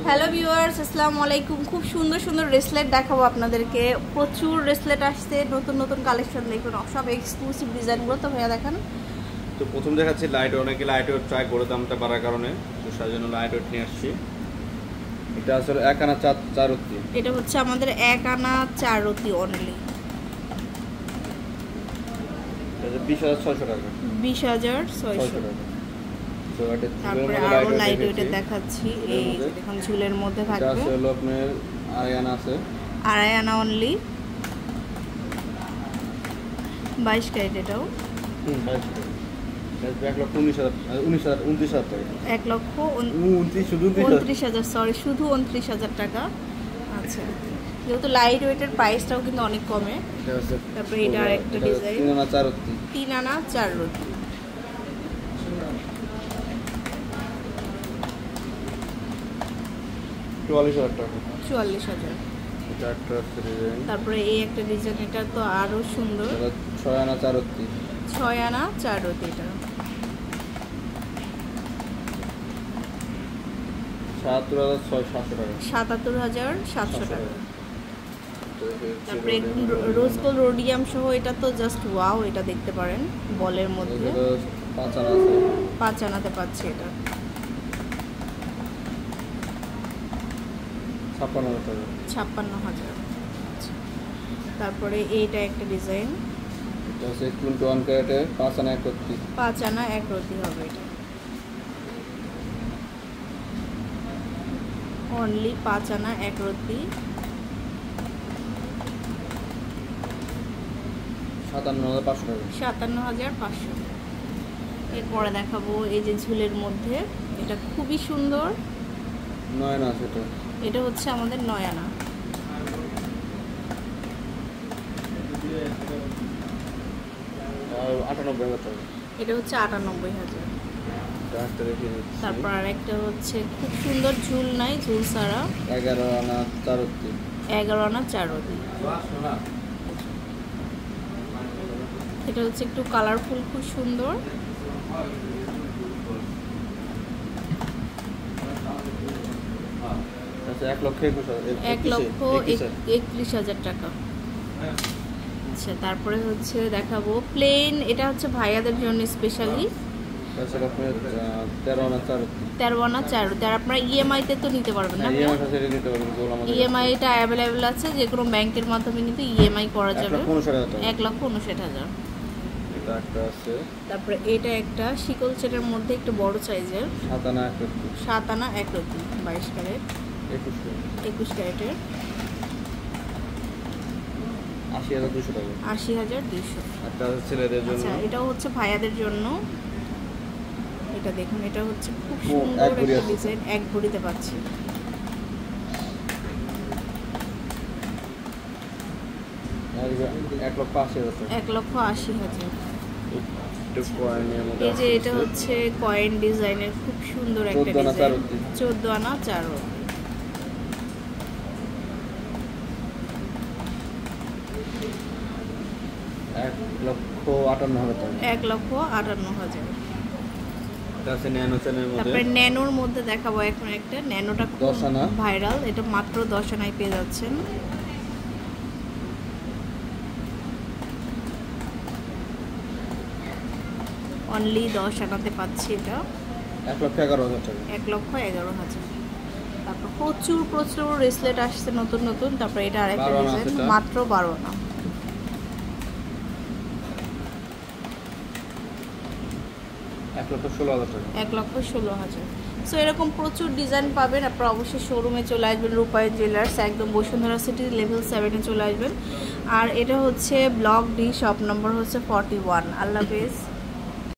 Hello viewers, আসসালামু আলাইকুম। খুব সুন্দর সুন্দর ব্রেসলেট দেখাবো আপনাদেরকে। প্রচুর ব্রেসলেট আসছে, নতুন নতুন কালেকশন দেখুন, সব এক্সক্লুসিভ ডিজাইনগুলো। তো ভাইয়া দেখান। তো প্রথম দেখাচ্ছি লাইট ওয়েট। অনেকে লাইট ওয়েট ট্রাই করে দামটা বাড়ার কারণে, তো সেই জন্য লাইট ওয়েট নিয়ে আসছি। এটা আসলে 1 আনা 4 রতি। এটা হচ্ছে আমাদের 1 আনা 4 রতি অনলি। এটা 20,600 টাকা। 20,600 টাকা। তো এটা তারপরে আরো লাইট ওয়েট দেখাচ্ছি। এই দেখুন ঝুলের মধ্যে থাকবে। এটা আসলে আপনার 2.5 আনা আছে। 2.5 আনা অনলি। 22 ক্যারেট এটাও। 22 ক্যারেট। 1,19,000 টাকা। 1,29,000 সরি, শুধু 29,000 টাকা। আচ্ছা, যেহেতু লাইট ওয়েটের প্রাইসটাও কিন্তু অনেক কমে। তারপরে এটা আরেকটা ডিজাইন 3 আনা 4 রতি। 3 আনা 4 রতি। 44,000 টাকা। 44,000। এটা একটা ডিজাইন। তারপরে এই একটা ডিজাইন, এটা তো আরো সুন্দর। 6 আনা 4 রতি। 6 আনা 4 রতি। এটা 77,700 টাকা। 77,700 টাকা। তারপরে রোজ গোল্ড রোডিয়াম সহ এটা তো জাস্ট ওয়াও। এটা দেখতে পারেন বলের মধ্যে। 5 আনা আছে। 5 আনাতে পাচ্ছি এটা। 56,000 টাকা। 56,000। তারপরে এইটা একটা ডিজাইন। এটা হচ্ছে 21 ক্যারেটে 5 আনা 1 রতি। 5 আনা 1 রতি হবে এটা। অনলি 5 আনা 1 রতি। 57,500 টাকা। 57,500। এরপরে দেখাবো এই যে ঝুলের মধ্যে, এটা খুবই সুন্দর। 9 আনা আছে এটা। এটা হচ্ছে আমাদের 9 আনা। আর 98,000 টাকা। এটা হচ্ছে 98,000। একটা রেখে দিচ্ছি। তারপর আরেকটা হচ্ছে খুব সুন্দর ঝুল নাই, ঝুল ছাড়া। 11 আনা 4 রতি। 11 আনা 4 রতি। এটা হচ্ছে একটু কালারফুল, খুব সুন্দর। আচ্ছা, 1,31,000 টাকা। আচ্ছা, তারপরে হচ্ছে দেখাবো প্লেন। এটা হচ্ছে ভাইয়াদের জন্য স্পেশালি। তাছাড়া আপনার 13 আনা 4 রতি। 13 আনা 4 রতি। আর আপনারা ইএমআই তে তো নিতে পারবেন না? ইএমআই ফ্যাসিলিটি নিতে পারবেন। ইএমআই টা অ্যাভেলেবল আছে, যে কোনো ব্যাংকের মাধ্যমে নিতে ইএমআই করা যাবে। 1,59,000 টাকা। 1,59,000। এটা একটা আছে। তারপরে এটা একটা শিকল সেটের মধ্যে একটু বড় সাইজের। 7 আনা 1 রতি। 7 আনা 1 রতি। 22 ক্যারেট। 21 ক্যারেটের। 80,200 টাকা। 80,200। একটা আছে ছেলেদের জন্য। আচ্ছা, এটাও হচ্ছে ভাইয়াদের জন্য। এটা দেখুন, এটা হচ্ছে খুব সুন্দর একটা ডিজাইন। 1 ভরিতে পাচ্ছি। আর 1,80,000 টাকা। 1,80,000। এটা কয়েনের মধ্যে। এই যে এটা হচ্ছে কয়েন ডিজাইনের খুব সুন্দর একটা ডিজাইন। 14 আনা 4 রতি। 1,58,000 টাকা। 1,58,000। এটা আছে ন্যানো চেনের মধ্যে। তারপরে ন্যানোর মধ্যে দেখাবো এখন একটা। ন্যানোটা খুব 10 আনা ভাইরাল। এটা মাত্র 10 আনায় পেয়ে যাচ্ছেন। অনলি 10 আনাতে পাচ্ছি এটা। 1,11,000 টাকা। 1,11,000। তারপর প্রচুর প্রচুর ব্রেসলেট আসছে নতুন নতুন। তারপর এটা আরেকটা 12 আনা ডিজাইন, সেটা। মাত্র 12 আনা। 1,16,000 টাকা। 1,16,000। সো এরকম প্রচুর ডিজাইন পাবেন। আপনারা অবশ্যই শোরুমে চলে আসবেন, রূপায়ণ জুয়েলার্স, একদম বসুন্ধরা সিটি লেভেল 7-এ চলে আসবেন। আর এটা হচ্ছে ব্লক ডি, শপ নম্বর হচ্ছে 41। আল্লাহ হাফেজ।